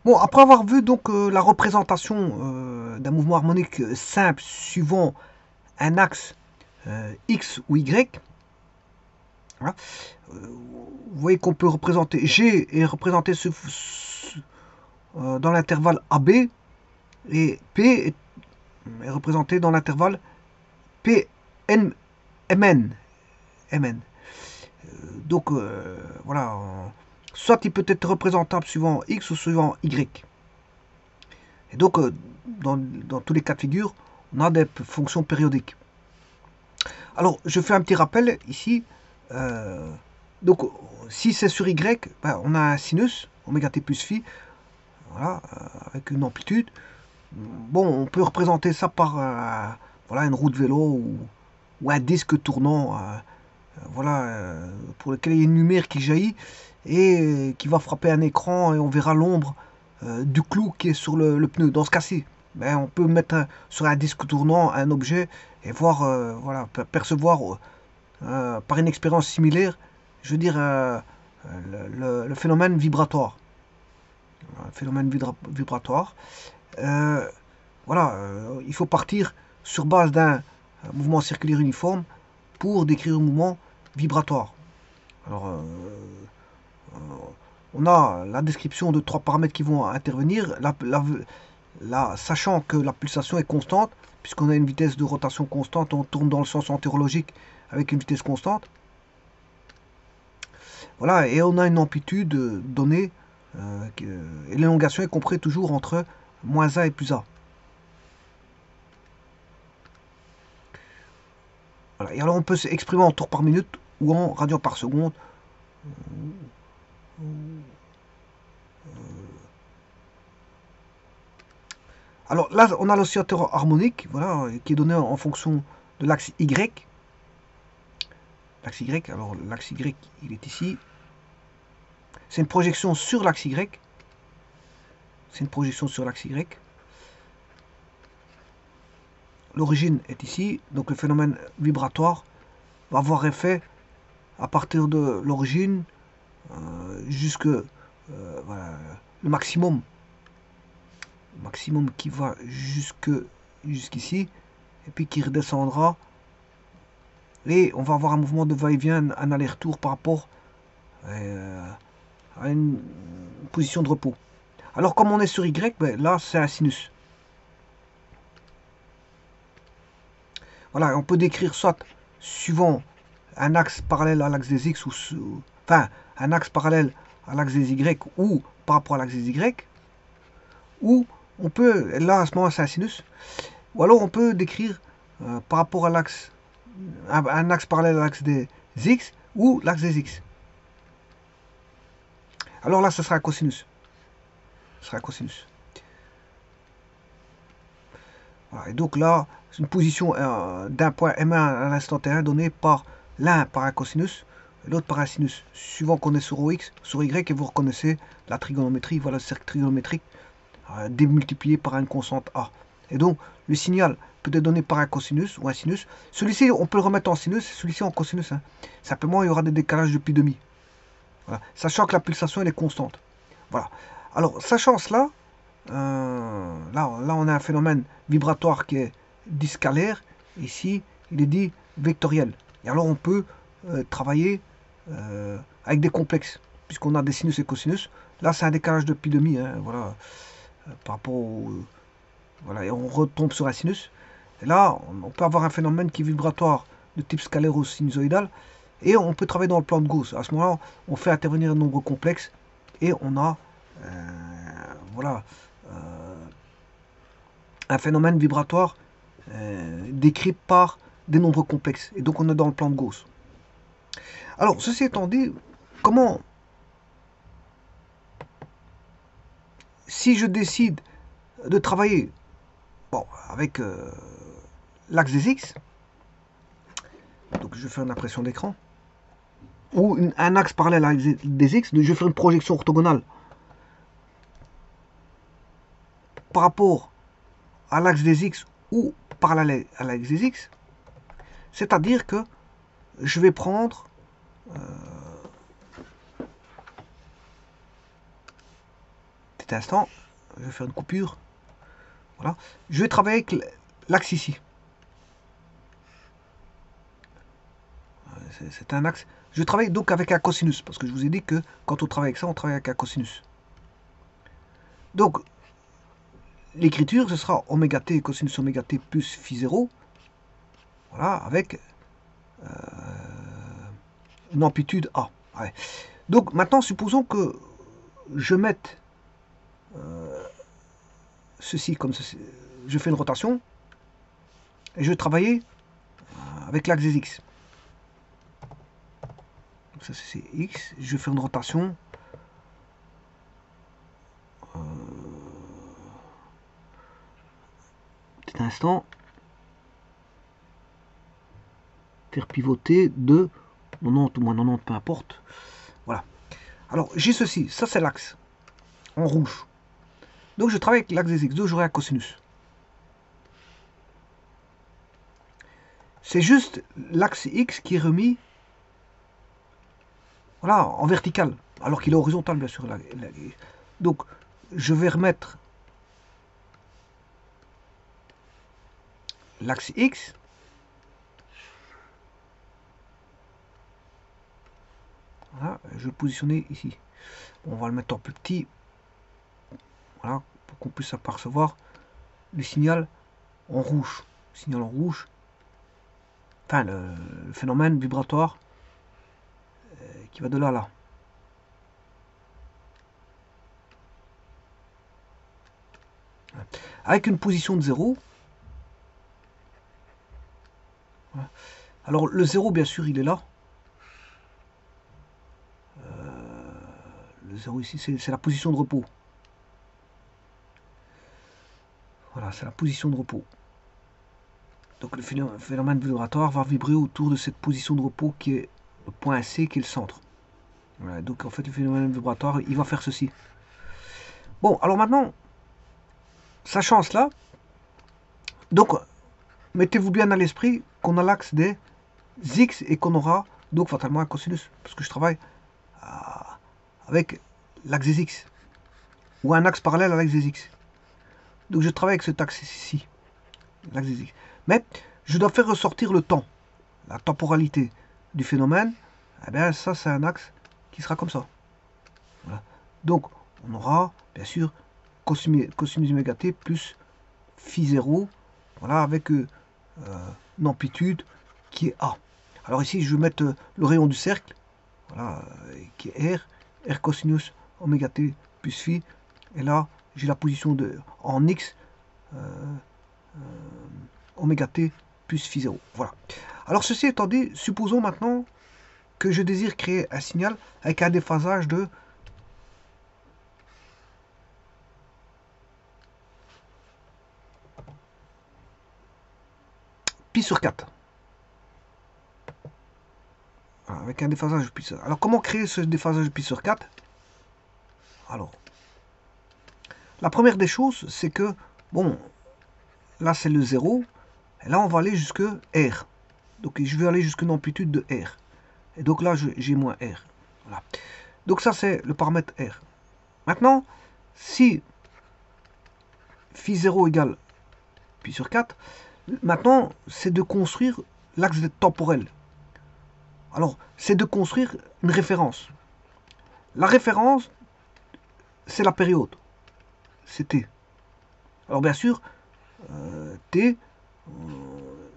Bon, après avoir vu donc la représentation d'un mouvement harmonique simple suivant un axe X ou Y, voilà, vous voyez qu'on peut représenter G est représenté dans l'intervalle AB et P est représenté dans l'intervalle PN MN. MN. Donc voilà, soit il peut être représentable suivant X ou suivant Y. Et donc dans tous les cas de figure, on a des fonctions périodiques. Alors je fais un petit rappel ici. Euh, donc si c'est sur Y, ben, on a un sinus, oméga t plus phi, voilà, avec une amplitude. Bon, on peut représenter ça par voilà, une roue de vélo ou un disque tournant, voilà, pour lequel il y a une lumière qui jaillit et qui va frapper un écran et on verra l'ombre du clou qui est sur le pneu. Dans ce cas-ci, ben, on peut mettre sur un disque tournant un objet et voir, voilà, percevoir par une expérience similaire, je veux dire, le phénomène vibratoire. Un phénomène vibratoire. Euh, voilà, il faut partir sur base d'un mouvement circulaire uniforme pour décrire un mouvement vibratoire. Alors, on a la description de trois paramètres qui vont intervenir, sachant que la pulsation est constante, puisqu'on a une vitesse de rotation constante, on tourne dans le sens entérologique avec une vitesse constante. Voilà, et on a une amplitude donnée, et l'élongation est comprise toujours entre moins A et plus A. Voilà. Et alors on peut s'exprimer en tours par minute ou en radians par seconde. Alors là, on a l'oscillateur harmonique, voilà, qui est donné en fonction de l'axe Y. L'axe Y, alors l'axe Y, il est ici. C'est une projection sur l'axe Y. C'est une projection sur l'axe Y. L'origine est ici, donc le phénomène vibratoire va avoir effet à partir de l'origine jusque voilà, le maximum qui va jusqu'ici et puis qui redescendra et on va avoir un mouvement de va-et-vient, un aller-retour par rapport à une position de repos. Alors comme on est sur Y, ben, là c'est un sinus. Voilà, on peut décrire soit suivant un axe parallèle à l'axe des X enfin un axe parallèle à l'axe des Y ou par rapport à l'axe des Y, ou on peut, là à ce moment c'est un sinus, ou alors on peut décrire par rapport à un axe parallèle à l'axe des X ou l'axe des X. Alors là, ce sera un cosinus. Ce sera un cosinus. Voilà. Et donc là, c'est une position d'un point M1 à l'instant T1 donnée par l'un par un cosinus, l'autre par un sinus. Suivant qu'on est sur OX, sur Y, et vous reconnaissez la trigonométrie, voilà le cercle trigonométrique démultiplié par une constante A. Et donc, le signal peut être donné par un cosinus ou un sinus. Celui-ci, on peut le remettre en sinus, celui-ci en cosinus. Hein. Simplement, il y aura des décalages de pi demi. Voilà. Sachant que la pulsation, elle est constante. Voilà. Alors, sachant cela, là, on a un phénomène vibratoire qui est discalaire. Ici, il est dit vectoriel. Et alors, on peut travailler avec des complexes, puisqu'on a des sinus et cosinus. Là, c'est un décalage de pi demi. Hein, voilà, par rapport au. Voilà, et on retombe sur un sinus. Et là, on peut avoir un phénomène qui est vibratoire de type scalaire ou sinusoïdal. Et on peut travailler dans le plan de Gauss. À ce moment-là, on fait intervenir un nombre complexe et on a voilà, un phénomène vibratoire décrit par des nombres complexes. Et donc on est dans le plan de Gauss. Alors, ceci étant dit, comment, si je décide de travailler bon, avec l'axe des X, donc je fais une impression d'écran, ou un axe parallèle à l'axe des X, je fais une projection orthogonale par rapport à l'axe des X ou parallèle à l'axe des X, c'est-à-dire que je vais prendre petit instant, je vais faire une coupure. Voilà. Je vais travailler avec l'axe ici. C'est un axe. Je travaille donc avec un cosinus, parce que je vous ai dit que quand on travaille avec ça, on travaille avec un cosinus. Donc, l'écriture, ce sera oméga t cosinus oméga t plus phi 0. Voilà, avec une amplitude A. Ouais. Donc, maintenant, supposons que je mette ceci comme ceci. Je fais une rotation et je vais travailler avec l'axe des X. Donc ça, c'est X. Je vais faire une rotation. Petit instant. Faire pivoter de 90 ou moins 90, peu importe. Voilà. Alors, j'ai ceci. Ça, c'est l'axe. En rouge. Donc, je travaille avec l'axe des X. Donc, j'aurai un cosinus. C'est juste l'axe X qui est remis, voilà, en vertical. Alors qu'il est horizontal, bien sûr. Donc, je vais remettre l'axe X. Voilà, je vais le positionner ici. Bon, on va le mettre en plus petit. Voilà, pour qu'on puisse apercevoir le signal en rouge. Le signal en rouge. Enfin, le phénomène vibratoire qui va de là à là. Avec une position de 0. Voilà. Alors, le 0, bien sûr, il est là. Le 0 ici, c'est la position de repos. Voilà, c'est la position de repos. Donc le phénomène vibratoire va vibrer autour de cette position de repos qui est le point C, qui est le centre. Voilà, donc en fait le phénomène vibratoire, il va faire ceci. Bon, alors maintenant, sachant cela, donc mettez-vous bien à l'esprit qu'on a l'axe des X et qu'on aura donc fatalement un cosinus, parce que je travaille avec l'axe des X, ou un axe parallèle à l'axe des X. Donc je travaille avec cet axe ici, l'axe des X. Mais je dois faire ressortir le temps, la temporalité du phénomène. Eh bien, ça, c'est un axe qui sera comme ça. Voilà. Donc, on aura, bien sûr, cosinus oméga t plus phi 0, voilà, avec une amplitude qui est A. Alors ici, je vais mettre le rayon du cercle, voilà, qui est R cosinus oméga t plus phi, et là, j'ai la position en X, oméga t plus phi 0. Voilà. Alors ceci étant dit, supposons maintenant que je désire créer un signal avec un déphasage de pi sur 4. Voilà, avec un déphasage de pi sur 4. Alors comment créer ce déphasage de pi sur 4? Alors, la première des choses, c'est que, bon, là c'est le 0, et là on va aller jusque R. Donc je vais aller jusqu'à une amplitude de R. Et donc là j'ai moins R. Voilà. Donc ça c'est le paramètre R. Maintenant, si phi 0 égale pi sur 4, maintenant c'est de construire l'axe temporel. Alors, c'est de construire une référence. La référence, c'est la période. C'est t. Alors bien sûr, t,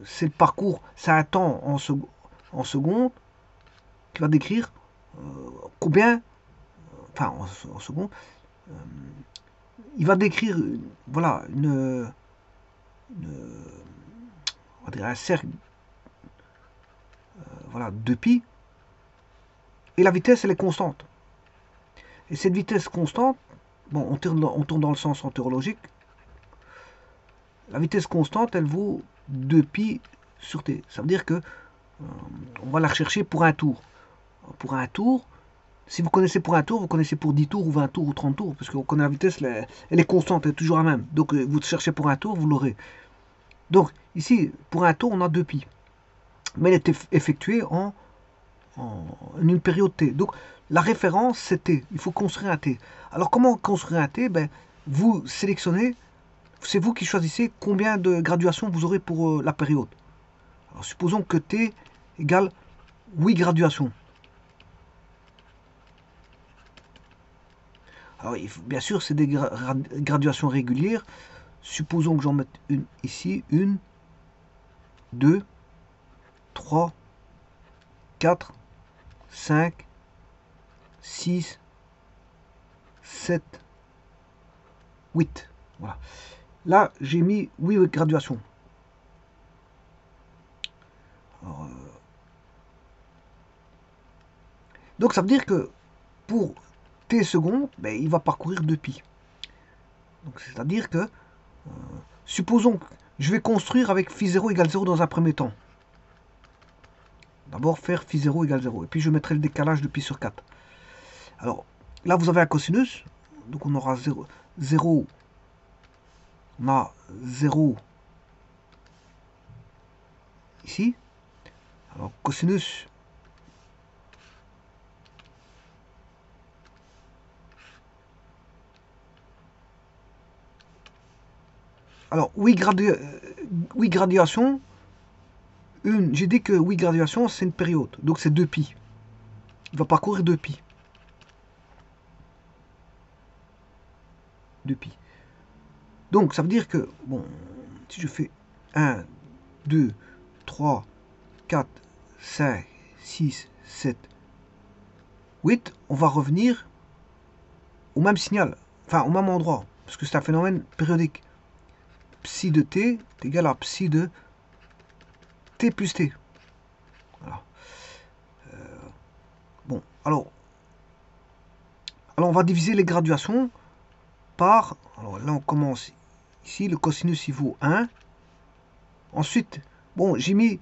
c'est le parcours, c'est un temps en secondes qui va décrire combien, enfin en secondes, il va décrire, voilà, on va dire un cercle, voilà, de pi, et la vitesse, elle est constante. Et cette vitesse constante, bon, on tourne dans le sens entéroologique, la vitesse constante, elle vaut 2pi sur t. Ça veut dire que on va la rechercher pour un tour. Pour un tour, si vous connaissez pour un tour, vous connaissez pour 10 tours, ou 20 tours, ou 30 tours, parce qu'on connaît la vitesse, elle est constante, elle est toujours la même. Donc vous cherchez pour un tour, vous l'aurez. Donc ici, pour un tour, on a 2pi. Mais elle est effectuée en une période t. Donc la référence c'est t. Il faut construire un t. Alors comment construire un t? Ben, vous sélectionnez, c'est vous qui choisissez combien de graduations vous aurez pour la période. Alors supposons que t égale 8 graduations. Alors bien sûr c'est des graduations régulières. Supposons que j'en mette une ici, 1, 2, 3, 4, 5, 6, 7, 8. Voilà. Là, j'ai mis 8 graduations. Alors, donc, ça veut dire que pour t secondes, ben, il va parcourir 2 pi. Donc, c'est-à-dire que, supposons que je vais construire avec phi 0 égale 0 dans un premier temps. D'abord, faire phi 0 égale 0. Et puis, je mettrai le décalage de pi sur 4. Alors, là, vous avez un cosinus. Donc, on aura 0. On a 0 ici. Alors, cosinus. Alors, 8 graduations. J'ai dit que 8 graduations, c'est une période. Donc, c'est 2 pi. Il va parcourir 2 pi. 2 pi. Donc, ça veut dire que, bon, si je fais 1, 2, 3, 4, 5, 6, 7, 8, on va revenir au même signal, enfin au même endroit, parce que c'est un phénomène périodique. Psi de t est égal à psi de t plus t. Voilà. Bon, alors on va diviser les graduations par, alors là on commence ici, le cosinus il vaut 1. Ensuite, bon, j'ai mis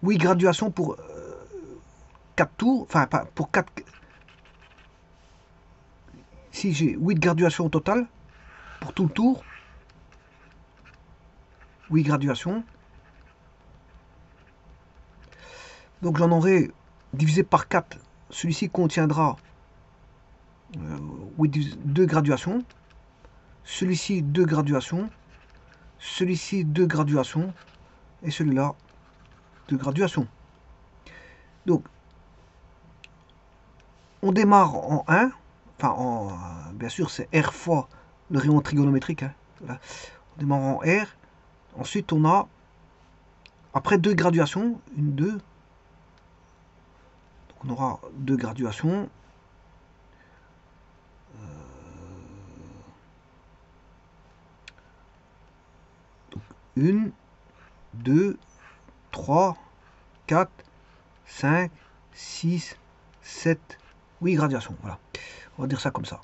8 graduations pour 4 tours, enfin pour 4. Ici j'ai 8 graduations au total pour tout le tour. 8 graduations. Donc j'en aurai divisé par 4. Celui-ci contiendra 2 graduations. Celui-ci 2 graduations. Celui-ci 2 graduations. Et celui-là 2 graduations. Donc on démarre en 1. Enfin, bien sûr, c'est R fois le rayon trigonométrique. Hein. Voilà. On démarre en R. Ensuite, on a, après 2 graduations, 1, 2. Donc, on aura 2 graduations. Donc, 1, 2, 3, 4, 5, 6, 7, 8 graduations. Voilà. On va dire ça comme ça.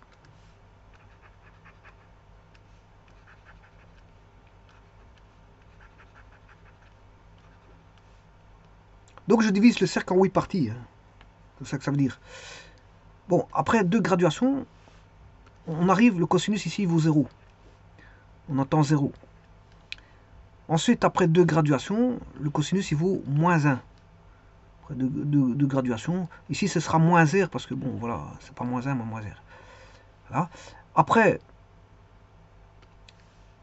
Donc je divise le cercle en 8 parties. Hein. C'est ça que ça veut dire. Bon, après 2 graduations, on arrive, le cosinus ici il vaut 0. On entend 0. Ensuite, après 2 graduations, le cosinus il vaut moins 1. Après 2 graduations, ici ce sera moins R parce que bon, voilà, c'est pas moins 1, mais moins R. Voilà. Après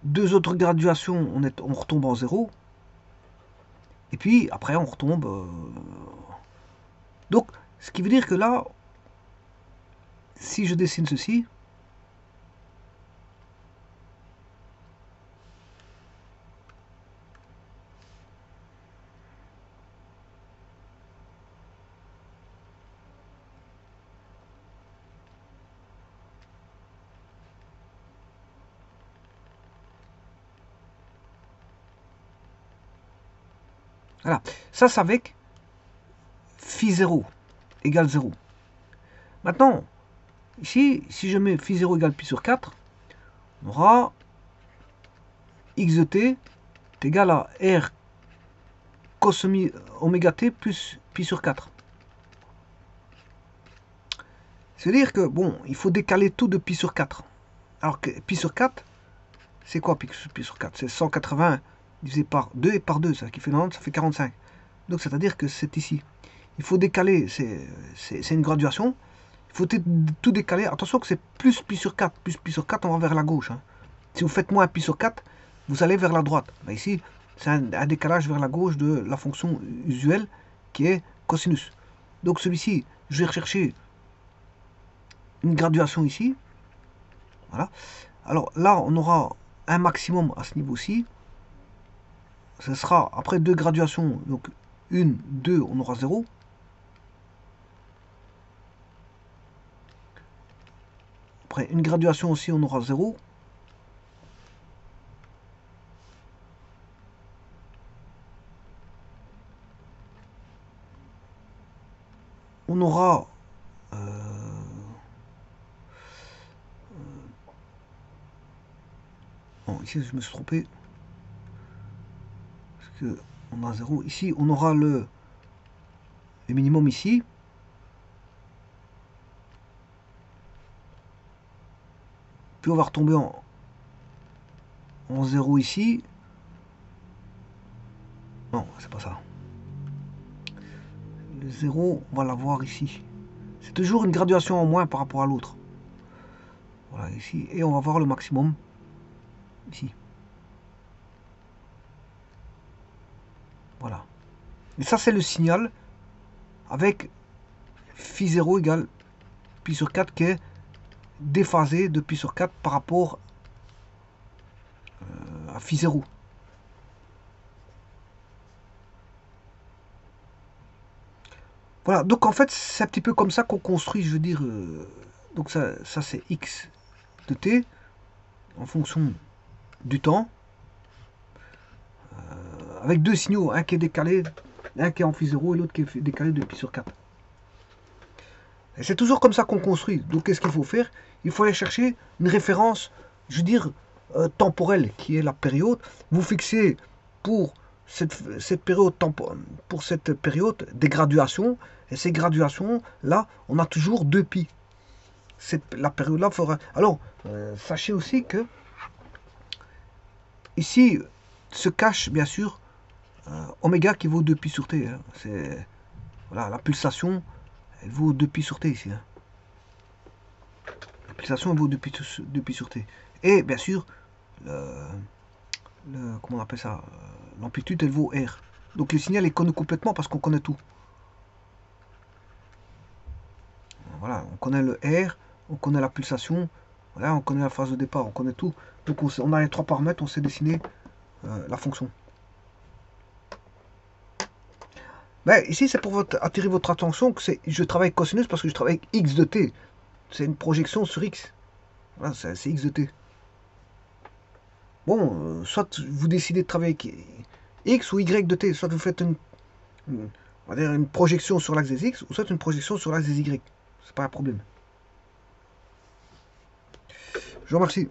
2 autres graduations, on retombe en 0. Et puis après, on retombe. Donc, ce qui veut dire que là, si je dessine ceci, voilà, ça c'est avec phi 0 égale 0. Maintenant, ici, si je mets phi 0 égale pi sur 4, on aura x de t est égal à r cos oméga t plus pi sur 4. C'est-à-dire que, bon, il faut décaler tout de pi sur 4. Alors que pi sur 4, c'est quoi pi sur 4? C'est 180 divisé par 2 et par 2, ça qui fait 90, ça fait 45. Donc c'est-à-dire que c'est ici. il faut décaler, c'est une graduation, il faut tout décaler. Attention que c'est plus pi sur 4, plus pi sur 4, on va vers la gauche. Hein. Si vous faites moins pi sur 4, vous allez vers la droite. Ben ici, c'est un décalage vers la gauche de la fonction usuelle qui est cosinus. Donc celui-ci, je vais rechercher une graduation ici. Voilà. Alors là, on aura un maximum à ce niveau-ci. Ce sera après deux graduations, donc 1, 2, on aura 0. Après une graduation aussi, on aura 0. On aura bon, ici je me suis trompé parce que on a 0 ici, on aura le minimum ici, puis on va retomber en 0 ici. Non, c'est pas ça. Le 0, on va l'avoir ici. C'est toujours une graduation en moins par rapport à l'autre. Voilà, ici. Et on va voir le maximum ici. Voilà. Et ça, c'est le signal avec phi 0 égale pi sur 4 qui est déphasé de pi sur 4 par rapport à phi 0. Voilà, donc en fait, c'est un petit peu comme ça qu'on construit, je veux dire. Donc ça c'est x de t en fonction du temps, avec deux signaux, un qui est décalé, un qui est en phi 0 et l'autre qui est décalé de pi sur 4. Et c'est toujours comme ça qu'on construit. Donc qu'est-ce qu'il faut faire? Il faut aller chercher une référence, je veux dire, temporelle, qui est la période. Vous fixez pour cette période des graduations, et ces graduations là on a toujours 2 pi. La période là fera. Alors sachez aussi que ici se cache bien sûr oméga qui vaut 2 pi sur t. Hein. C'est voilà, la pulsation elle vaut 2 pi sur t ici. Hein. La pulsation elle vaut 2 pi sur t. Et bien sûr comment on appelle ça, l'amplitude elle vaut R. Donc le signal est connu complètement parce qu'on connaît tout. Voilà, on connaît le R, on connaît la pulsation, voilà, on connaît la phase de départ, on connaît tout. Donc on a les trois paramètres, on sait dessiner la fonction. Mais ici c'est pour attirer votre attention que je travaille avec cosinus parce que je travaille avec x de t. C'est une projection sur x. Voilà, c'est x de t. Bon, soit vous décidez de travailler avec x ou y de t, soit vous faites on va dire une projection sur l'axe des x, ou soit une projection sur l'axe des y. C'est pas un problème. Je vous remercie.